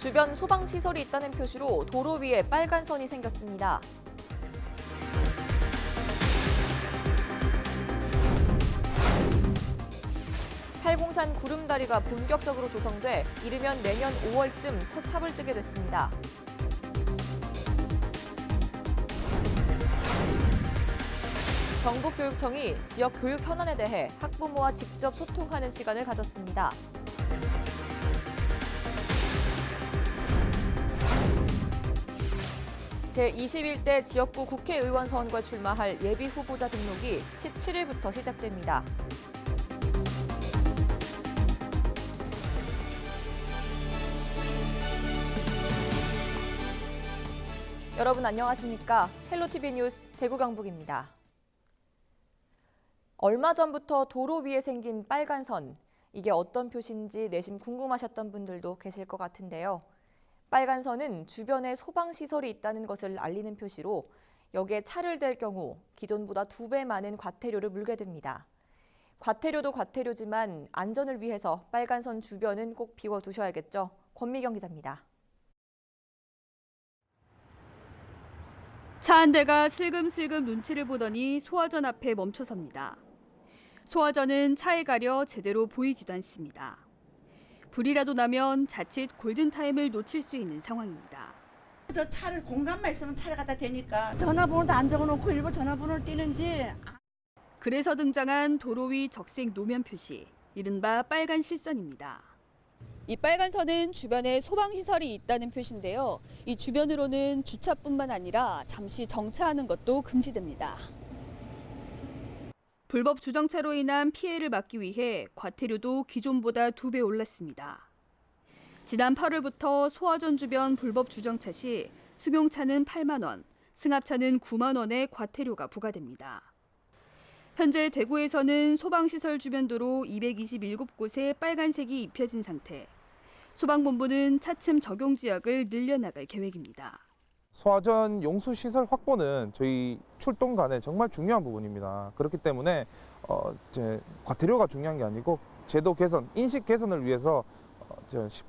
주변 소방시설이 있다는 표시로 도로 위에 빨간 선이 생겼습니다. 팔공산 구름다리가 본격적으로 조성돼 이르면 내년 5월쯤 첫 삽을 뜨게 됐습니다. 경북교육청이 지역 교육 현안에 대해 학부모와 직접 소통하는 시간을 가졌습니다. 제21대 지역구 국회의원 선거에 출마할 예비 후보자 등록이 17일부터 시작됩니다. 여러분 안녕하십니까? 헬로티비 뉴스 대구 강북입니다. 얼마 전부터 도로 위에 생긴 빨간 선, 이게 어떤 표시인지 내심 궁금하셨던 분들도 계실 것 같은데요. 빨간 선은 주변에 소방시설이 있다는 것을 알리는 표시로 여기에 차를 댈 경우 기존보다 2배 많은 과태료를 물게 됩니다. 과태료도 과태료지만 안전을 위해서 빨간 선 주변은 꼭 비워두셔야겠죠. 권미경 기자입니다. 차 한 대가 슬금슬금 눈치를 보더니 소화전 앞에 멈춰섭니다. 소화전은 차에 가려 제대로 보이지도 않습니다. 불이라도 나면 자칫 골든타임을 놓칠 수 있는 상황입니다. 저 차를 공간만 있으면 차를 갖다 대니까 전화번호도 안 적어놓고 일부 전화번호를 띄는지. 그래서 등장한 도로 위 적색 노면 표시, 이른바 빨간 실선입니다. 이 빨간 선은 주변에 소방시설이 있다는 표시인데요. 이 주변으로는 주차뿐만 아니라 잠시 정차하는 것도 금지됩니다. 불법 주정차로 인한 피해를 막기 위해 과태료도 기존보다 2배 올랐습니다. 지난 8월부터 소화전 주변 불법 주정차 시 승용차는 8만 원, 승합차는 9만 원의 과태료가 부과됩니다. 현재 대구에서는 소방시설 주변 도로 227곳에 빨간색이 입혀진 상태. 소방본부는 차츰 적용 지역을 늘려나갈 계획입니다. 소화전 용수 시설 확보는 저희 출동간에 정말 중요한 부분입니다. 그렇기 때문에 과태료가 중요한 게 아니고 제도 개선, 인식 개선을 위해서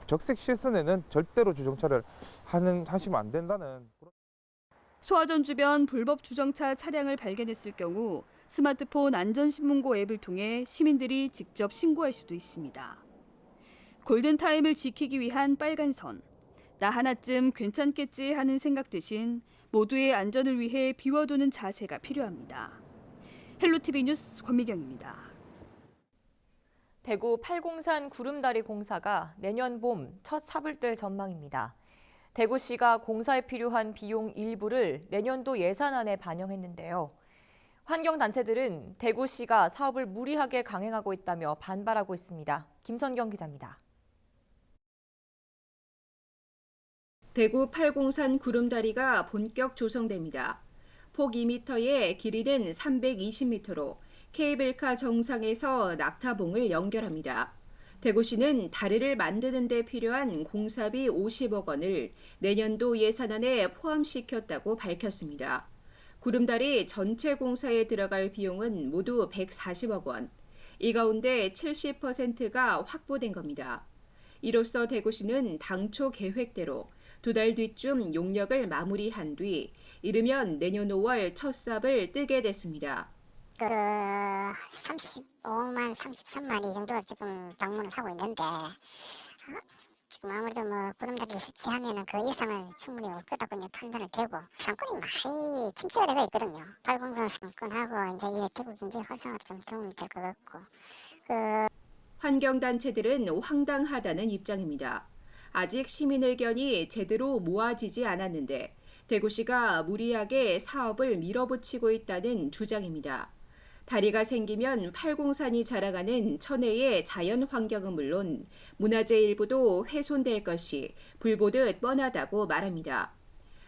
적색 실선에는 절대로 주정차를 하시면 안 된다는. 소화전 주변 불법 주정차 차량을 발견했을 경우 스마트폰 안전신문고 앱을 통해 시민들이 직접 신고할 수도 있습니다. 골든타임을 지키기 위한 빨간 선. 나 하나쯤 괜찮겠지 하는 생각 대신 모두의 안전을 위해 비워두는 자세가 필요합니다. 헬로티비 뉴스 권미경입니다. 대구 팔공산 구름다리 공사가 내년 봄 첫 삽을 뜰 전망입니다. 대구시가 공사에 필요한 비용 일부를 내년도 예산안에 반영했는데요. 환경단체들은 대구시가 사업을 무리하게 강행하고 있다며 반발하고 있습니다. 김선경 기자입니다. 대구 팔공산 구름다리가 본격 조성됩니다. 폭 2m에 길이는 320m로 케이블카 정상에서 낙타봉을 연결합니다. 대구시는 다리를 만드는 데 필요한 공사비 50억 원을 내년도 예산안에 포함시켰다고 밝혔습니다. 구름다리 전체 공사에 들어갈 비용은 모두 140억 원. 이 가운데 70%가 확보된 겁니다. 이로써 대구시는 당초 계획대로 2달 뒤쯤 용역을 마무리한 뒤 이르면 내년 5월 첫 삽을 뜨게 됐습니다. 35만, 33만 이 정도 지금 방문을 하고 있는데 지금 아무래도 구름다리를 설치하면은 그 예산을 충분히 올 거라고 판단이 되고 상권이 많이 침체가 되고 있거든요. 팔공산 상권하고 이제 이 대구 경제 활성화도 좀 도움이 될 것 같고. 환경단체들은 황당하다는 입장입니다. 아직 시민 의견이 제대로 모아지지 않았는데 대구시가 무리하게 사업을 밀어붙이고 있다는 주장입니다. 다리가 생기면 팔공산이 자랑하는 천혜의 자연 환경은 물론 문화재 일부도 훼손될 것이 불보듯 뻔하다고 말합니다.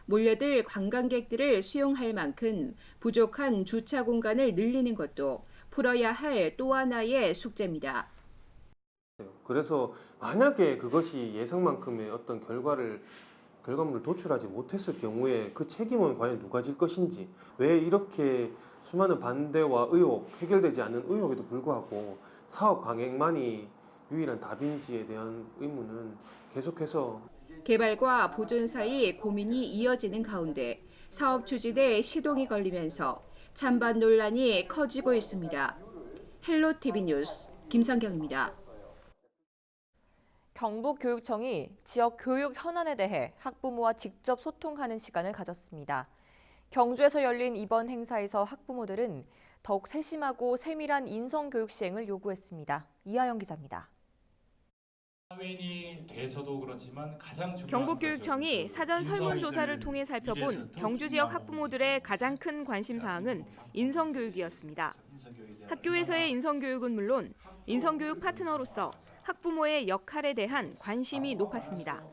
몰려들 관광객들을 수용할 만큼 부족한 주차 공간을 늘리는 것도 풀어야 할 또 하나의 숙제입니다. 그래서 만약에 그것이 예상만큼의 어떤 결과물을 도출하지 못했을 경우에 그 책임은 과연 누가 질 것인지, 왜 이렇게 수많은 반대와 의혹, 해결되지 않는 의혹에도 불구하고 사업 강행만이 유일한 답인지에 대한 의문은 계속해서 개발과 보존 사이 고민이 이어지는 가운데 사업 추진에 시동이 걸리면서 찬반 논란이 커지고 있습니다. 헬로티비 뉴스 김성경입니다. 경북교육청이 지역 교육 현안에 대해 학부모와 직접 소통하는 시간을 가졌습니다. 경주에서 열린 이번 행사에서 학부모들은 더욱 세심하고 세밀한 인성교육 시행을 요구했습니다. 이하영 기자입니다. 사회인이 돼서도 그렇지만 가장 중요한 경북교육청이 사전 설문조사를 통해 살펴본 경주 지역 학부모들의 가장 큰 관심사항은 인성교육이었습니다. 학교에서의 인성교육은 물론 인성교육 파트너로서 학부모의 역할에 대한 관심이 높았습니다.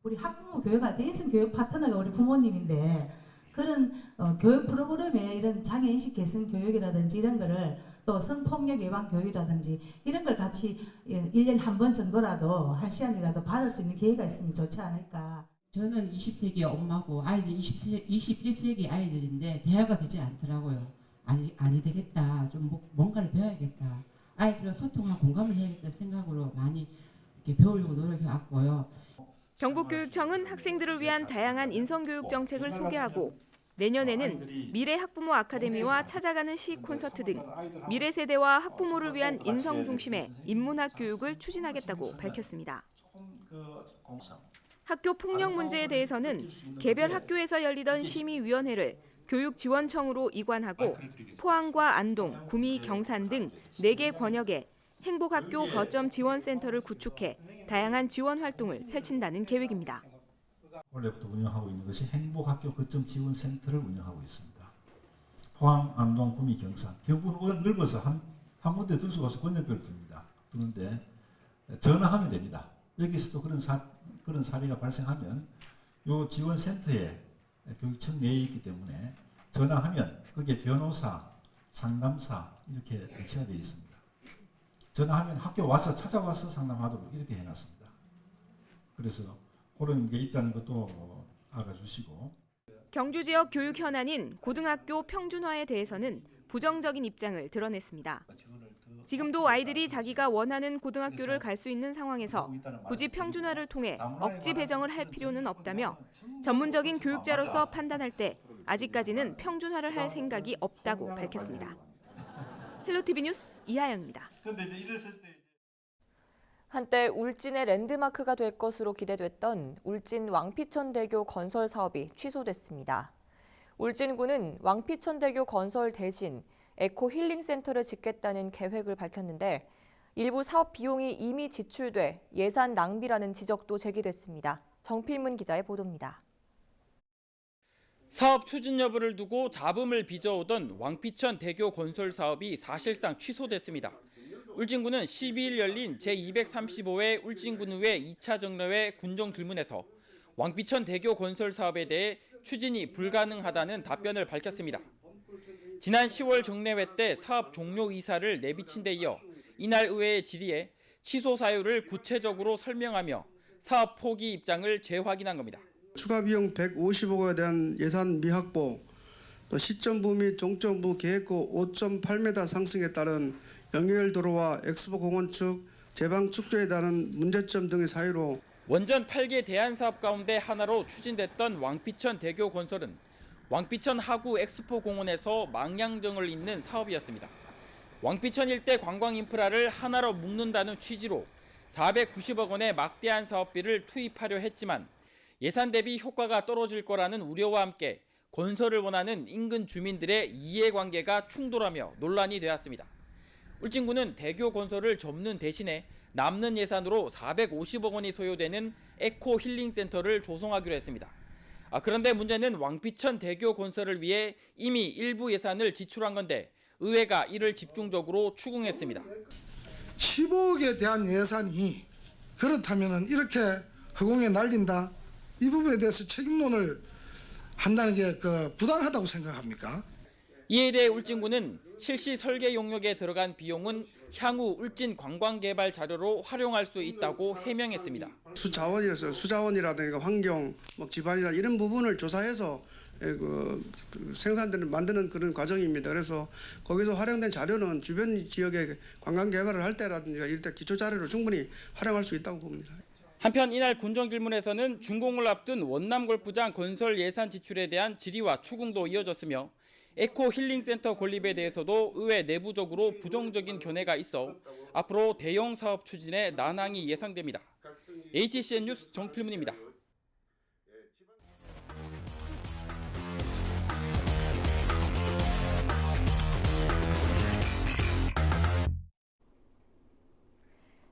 우리 학부모 교육할 때 인성교육 파트너가 우리 부모님인데 그런 교육 프로그램에 이런 장애인식 개선 교육이라든지 이런 거를 또 성폭력 예방 교육이라든지 이런 걸 같이 1년에 한 번 정도라도 1시간이라도 받을 수 있는 기회가 있으면 좋지 않을까. 저는 20세기 엄마고 아이들 21세기 아이들인데 대화가 되지 않더라고요. 아니 되겠다. 좀 뭔가를 배워야겠다. 아이들과 소통하고 공감을 해야겠다 생각으로 많이 이렇게 배우려고 노력해왔고요. 경북교육청은 학생들을 위한 다양한 인성교육 정책을 소개하고 내년에는 미래 학부모 아카데미와 찾아가는 시 콘서트 등 미래 세대와 학부모를 위한 인성 중심의 인문학 교육을 추진하겠다고 밝혔습니다. 학교 폭력 문제에 대해서는 개별 학교에서 열리던 심의위원회를 교육지원청으로 이관하고 포항과 안동, 구미, 경산 등 4개 권역에 행복학교 거점 지원센터를 구축해 다양한 지원 활동을 펼친다는 계획입니다. 원래부터 운영하고 있는 것이 행복학교 거점 지원센터를 운영하고 있습니다. 포항, 안동, 구미, 경산. 경북은 워낙 넓어서 한 군데 들 수가 없어 권역별로 듭니다. 그런데 전화하면 됩니다. 여기서도 그런 사례가 발생하면 이 지원센터에 교육청 내에 있기 때문에 전화하면 거기에 변호사, 상담사 이렇게 배치가 되어 있습니다. 전화하면 학교 와서 찾아와서 상담하도록 이렇게 해놨습니다. 그래서 그런 게 있다는 것도 알아주시고. 경주 지역 교육 현안인 고등학교 평준화에 대해서는 부정적인 입장을 드러냈습니다. 지금도 아이들이 자기가 원하는 고등학교를 갈 수 있는 상황에서 굳이 평준화를 통해 억지 배정을 할 필요는 없다며 전문적인 교육자로서 판단할 때 아직까지는 평준화를 할 생각이 없다고 밝혔습니다. 헬로티비 뉴스 이하영입니다. 한때 울진의 랜드마크가 될 것으로 기대됐던 울진 왕피천대교 건설 사업이 취소됐습니다. 울진군은 왕피천대교 건설 대신 에코 힐링 센터를 짓겠다는 계획을 밝혔는데 일부 사업 비용이 이미 지출돼 예산 낭비라는 지적도 제기됐습니다. 정필문 기자의 보도입니다. 사업 추진 여부를 두고 잡음을 빚어오던 왕피천 대교 건설 사업이 사실상 취소됐습니다. 울진군은 12일 열린 제235회 울진군의회 2차 정례회 군정들문에서 왕피천 대교 건설 사업에 대해 추진이 불가능하다는 답변을 밝혔습니다. 지난 10월 정례회 때 사업 종료 의사를 내비친 데 이어 이날 의회의 질의에 취소 사유를 구체적으로 설명하며 사업 포기 입장을 재확인한 겁니다. 추가 비용 150억 원에 대한 예산 미확보, 또 시점부 및 종점부 계획고 5.8m 상승에 따른 연결도로와 엑스포 공원 측 제방 축조에 따른 문제점 등의 사유로 원전 8개 대안 사업 가운데 하나로 추진됐던 왕피천 대교 건설은 왕피천 하구 엑스포 공원에서 망량정을 잇는 사업이었습니다. 왕피천 일대 관광 인프라를 하나로 묶는다는 취지로 490억 원의 막대한 사업비를 투입하려 했지만 예산 대비 효과가 떨어질 거라는 우려와 함께 건설을 원하는 인근 주민들의 이해관계가 충돌하며 논란이 되었습니다. 울진군은 대교 건설을 접는 대신에 남는 예산으로 450억 원이 소요되는 에코 힐링 센터를 조성하기로 했습니다. 그런데 문제는 왕피천 대교 건설을 위해 이미 일부 예산을 지출한 건데 의회가 이를 집중적으로 추궁했습니다. 15억에 대한 예산이 그렇다면 이렇게 허공에 날린다? 이 부분에 대해서 책임론을 한다는 게 부당하다고 생각합니까? 이에 대해 울진군은 실시 설계 용역에 들어간 비용은 향후 울진 관광개발 자료로 활용할 수 있다고 해명했습니다. 수자원이라든가 환경, 지반이나 이런 부분을 조사해서 생산들을 만드는 그런 과정입니다. 그래서 거기서 활용된 자료는 주변 지역의 관광 개발을 할 때라든가 이럴 때 기초 자료를 충분히 활용할 수 있다고 봅니다. 한편 이날 군정질문에서는 준공을 앞둔 원남골프장 건설 예산 지출에 대한 질의와 추궁도 이어졌으며 에코 힐링센터 건립에 대해서도 의회 내부적으로 부정적인 견해가 있어 앞으로 대형 사업 추진에 난항이 예상됩니다. HCN 뉴스 정필문입니다.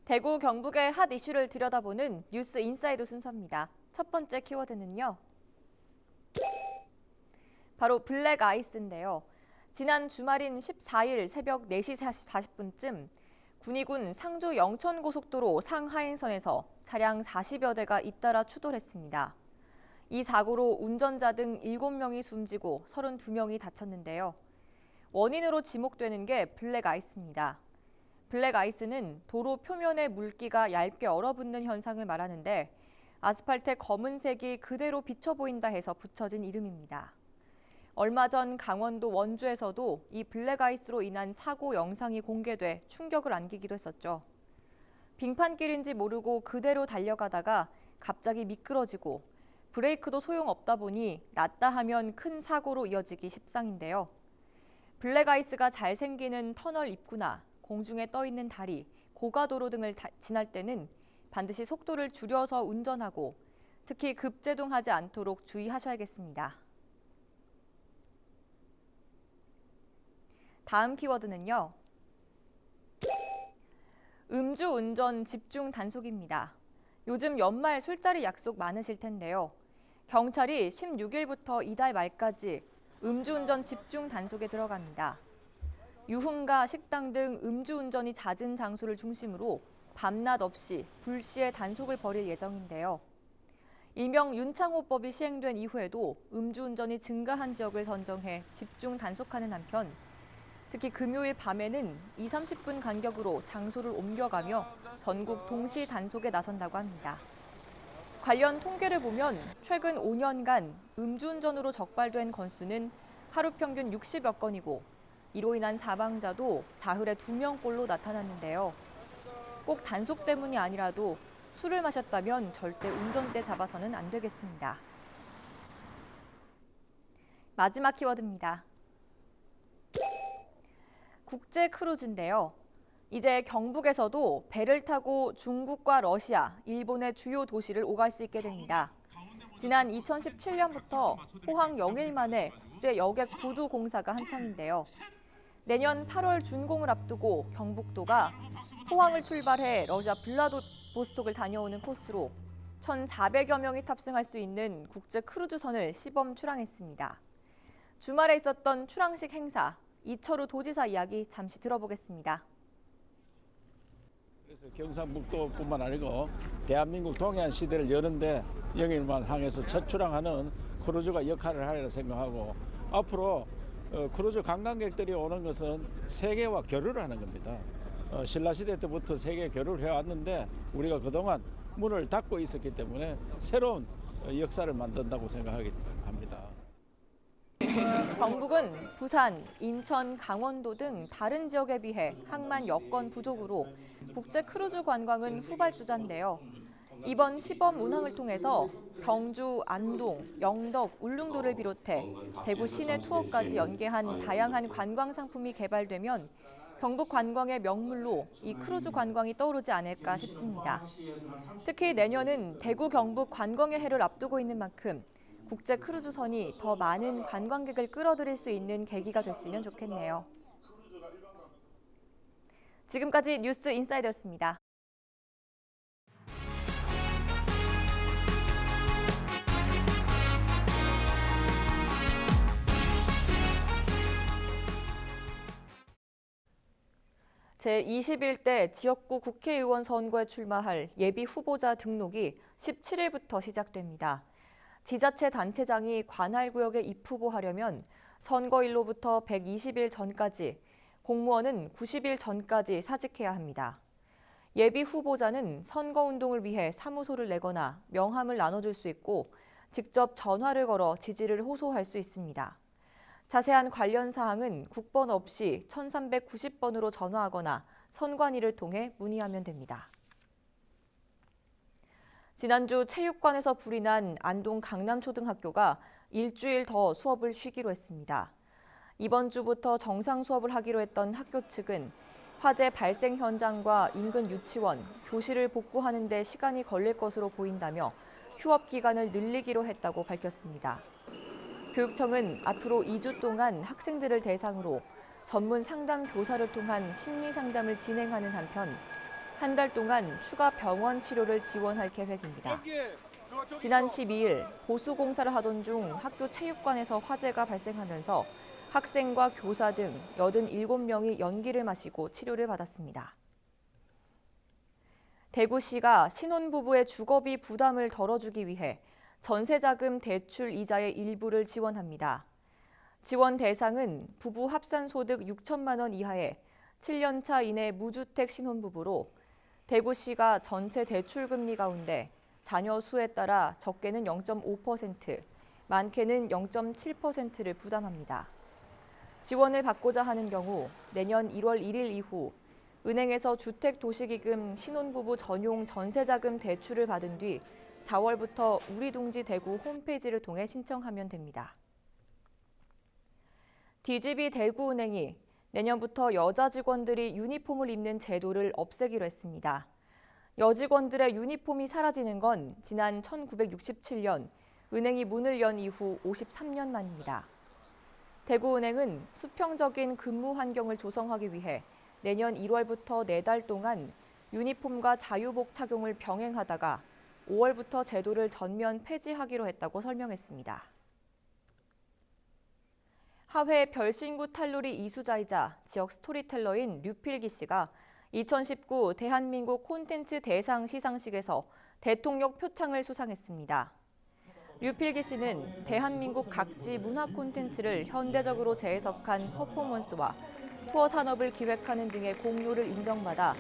대구 경북의 핫 이슈를 들여다보는 뉴스 인사이드 순서입니다. 첫 번째 키워드는요. 바로 블랙 아이스인데요. 지난 주말인 14일 새벽 4시 40분쯤 군위군 상주 영천고속도로 상하인선에서 차량 40여 대가 잇따라 추돌했습니다. 이 사고로 운전자 등 7명이 숨지고 32명이 다쳤는데요. 원인으로 지목되는 게 블랙 아이스입니다. 블랙 아이스는 도로 표면에 물기가 얇게 얼어붙는 현상을 말하는데 아스팔트의 검은색이 그대로 비쳐 보인다 해서 붙여진 이름입니다. 얼마 전 강원도 원주에서도 이 블랙 아이스로 인한 사고 영상이 공개돼 충격을 안기기도 했었죠. 빙판길인지 모르고 그대로 달려가다가 갑자기 미끄러지고 브레이크도 소용없다 보니 낫다 하면 큰 사고로 이어지기 십상인데요. 블랙 아이스가 잘 생기는 터널 입구나 공중에 떠 있는 다리, 고가도로 등을 지날 때는 반드시 속도를 줄여서 운전하고 특히 급제동하지 않도록 주의하셔야겠습니다. 다음 키워드는요. 음주운전 집중 단속입니다. 요즘 연말 술자리 약속 많으실 텐데요. 경찰이 16일부터 이달 말까지 음주운전 집중 단속에 들어갑니다. 유흥가, 식당 등 음주운전이 잦은 장소를 중심으로 밤낮 없이 불시에 단속을 벌일 예정인데요. 일명 윤창호법이 시행된 이후에도 음주운전이 증가한 지역을 선정해 집중 단속하는 한편 특히 금요일 밤에는 20-30분 간격으로 장소를 옮겨가며 전국 동시 단속에 나선다고 합니다. 관련 통계를 보면 최근 5년간 음주운전으로 적발된 건수는 하루 평균 60여 건이고 이로 인한 사망자도 사흘에 2명꼴로 나타났는데요. 꼭 단속 때문이 아니라도 술을 마셨다면 절대 운전대 잡아서는 안 되겠습니다. 마지막 키워드입니다. 국제 크루즈인데요. 이제 경북에서도 배를 타고 중국과 러시아, 일본의 주요 도시를 오갈 수 있게 됩니다. 지난 2017년부터 포항 영일만의 국제 여객 부두 공사가 한창인데요. 내년 8월 준공을 앞두고 경북도가 포항을 출발해 러시아 블라디보스톡을 다녀오는 코스로 1,400여 명이 탑승할 수 있는 국제 크루즈선을 시범 출항했습니다. 주말에 있었던 출항식 행사, 이철우 도지사 이야기 잠시 들어보겠습니다. 그래서 경상북도뿐만 아니고 대한민국 동해안 시대를 여는데 영일만 항에서 첫 출항하는 크루즈가 역할을 하리라 생각하고 앞으로 크루즈 관광객들이 오는 것은 세계와 교류를 하는 겁니다. 신라시대 때부터 세계 교류를 해왔는데 우리가 그동안 문을 닫고 있었기 때문에 새로운 역사를 만든다고 생각합니다. 경북은 부산, 인천, 강원도 등 다른 지역에 비해 항만 여건 부족으로 국제 크루즈 관광은 후발주자인데요. 이번 시범 운항을 통해서 경주, 안동, 영덕, 울릉도를 비롯해 대구 시내 투어까지 연계한 다양한 관광 상품이 개발되면 경북 관광의 명물로 이 크루즈 관광이 떠오르지 않을까 싶습니다. 특히 내년은 대구 경북 관광의 해를 앞두고 있는 만큼 국제 크루즈선이 더 많은 관광객을 끌어들일 수 있는 계기가 됐으면 좋겠네요. 지금까지 뉴스 인사이드였습니다. 제21대 지역구 국회의원 선거에 출마할 예비 후보자 등록이 17일부터 시작됩니다. 지자체 단체장이 관할 구역에 입후보하려면 선거일로부터 120일 전까지, 공무원은 90일 전까지 사직해야 합니다. 예비 후보자는 선거운동을 위해 사무소를 내거나 명함을 나눠줄 수 있고 직접 전화를 걸어 지지를 호소할 수 있습니다. 자세한 관련 사항은 국번 없이 1390번으로 전화하거나 선관위를 통해 문의하면 됩니다. 지난주 체육관에서 불이 난 안동 강남초등학교가 일주일 더 수업을 쉬기로 했습니다. 이번 주부터 정상 수업을 하기로 했던 학교 측은 화재 발생 현장과 인근 유치원, 교실을 복구하는 데 시간이 걸릴 것으로 보인다며 휴업 기간을 늘리기로 했다고 밝혔습니다. 교육청은 앞으로 2주 동안 학생들을 대상으로 전문 상담 교사를 통한 심리 상담을 진행하는 한편 한 달 동안 추가 병원 치료를 지원할 계획입니다. 지난 12일 보수공사를 하던 중 학교 체육관에서 화재가 발생하면서 학생과 교사 등 87명이 연기를 마시고 치료를 받았습니다. 대구시가 신혼부부의 주거비 부담을 덜어주기 위해 전세자금 대출 이자의 일부를 지원합니다. 지원 대상은 부부 합산소득 6천만 원 이하의 7년차 이내 무주택 신혼부부로 대구시가 전체 대출 금리 가운데 자녀 수에 따라 적게는 0.5%, 많게는 0.7%를 부담합니다. 지원을 받고자 하는 경우 내년 1월 1일 이후 은행에서 주택도시기금 신혼부부 전용 전세자금 대출을 받은 뒤 4월부터 우리둥지 대구 홈페이지를 통해 신청하면 됩니다. DGB 대구은행이 내년부터 여자 직원들이 유니폼을 입는 제도를 없애기로 했습니다. 여직원들의 유니폼이 사라지는 건 지난 1967년 은행이 문을 연 이후 53년 만입니다. 대구은행은 수평적인 근무 환경을 조성하기 위해 내년 1월부터 4달 동안 유니폼과 자유복 착용을 병행하다가 5월부터 제도를 전면 폐지하기로 했다고 설명했습니다. 하회 별신구 탈놀이 이수자이자 지역 스토리텔러인 류필기 씨가 2019 대한민국 콘텐츠 대상 시상식에서 대통령 표창을 수상했습니다. 류필기 씨는 대한민국 각지 문화 콘텐츠를 현대적으로 재해석한 퍼포먼스와 투어 산업을 기획하는 등의 공로를 인정받아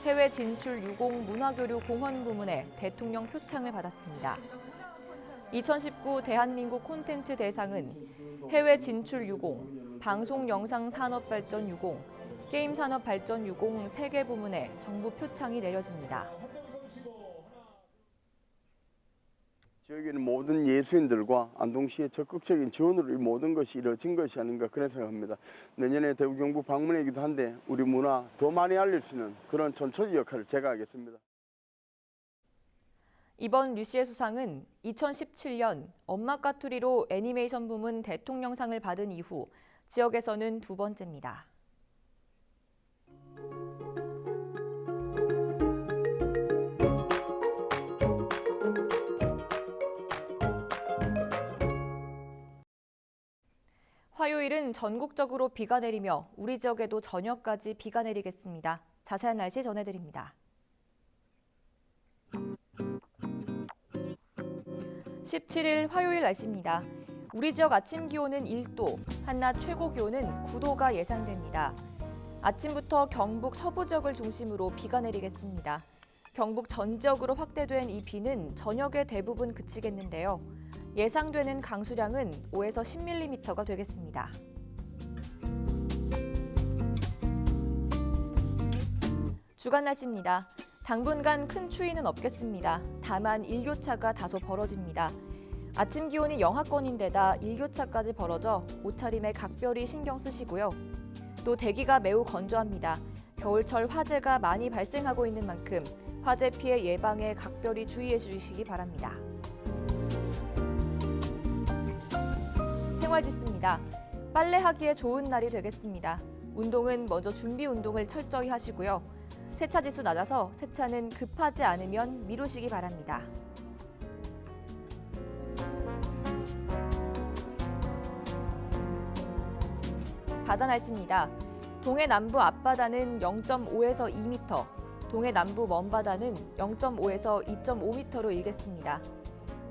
해외 진출 유공 문화교류 공헌 부문에 대통령 표창을 받았습니다. 2019 대한민국 콘텐츠 대상은 해외 진출 유공, 방송 영상 산업 발전 유공, 게임 산업 발전 유공 3개 부문에 정부 표창이 내려집니다. 저에게는 모든 예수인들과 안동시의 적극적인 지원으로 이 모든 것이 이루어진 것이 아닌가 그런 생각합니다. 내년에 대구 경북 방문이기도 한데 우리 문화 더 많이 알릴 수 있는 그런 전초기 역할을 제가 하겠습니다. 이번 류 씨의 수상은 2017년 엄마 까투리로 애니메이션 부문 대통령상을 받은 이후 지역에서는 2번째입니다. 화요일은 전국적으로 비가 내리며 우리 지역에도 저녁까지 비가 내리겠습니다. 자세한 날씨 전해드립니다. 17일 화요일 날씨입니다. 우리 지역 아침 기온은 1도, 한낮 최고 기온은 9도가 예상됩니다. 아침부터 경북 서부 지역을 중심으로 비가 내리겠습니다. 경북 전 지역으로 확대된 이 비는 저녁에 대부분 그치겠는데요. 예상되는 강수량은 5에서 10mm가 되겠습니다. 주간 날씨입니다. 당분간 큰 추위는 없겠습니다. 다만 일교차가 다소 벌어집니다. 아침 기온이 영하권인데다 일교차까지 벌어져 옷차림에 각별히 신경 쓰시고요. 또 대기가 매우 건조합니다. 겨울철 화재가 많이 발생하고 있는 만큼 화재 피해 예방에 각별히 주의해 주시기 바랍니다. 생활지수입니다. 빨래하기에 좋은 날이 되겠습니다. 운동은 먼저 준비 운동을 철저히 하시고요. 세차지수 낮아서 세차는 급하지 않으면 미루시기 바랍니다. 바다 날씨입니다. 동해 남부 앞바다는 0.5에서 2m, 동해 남부 먼바다는 0.5에서 2.5m로 일겠습니다.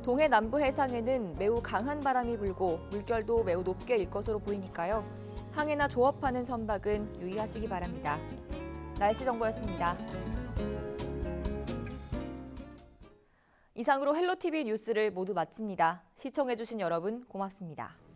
동해 남부 해상에는 매우 강한 바람이 불고 물결도 매우 높게 일 것으로 보이니까요. 항해나 조업하는 선박은 유의하시기 바랍니다. 날씨 정보였습니다. 이상으로 헬로티비 뉴스를 모두 마칩니다. 시청해주신 여러분 고맙습니다.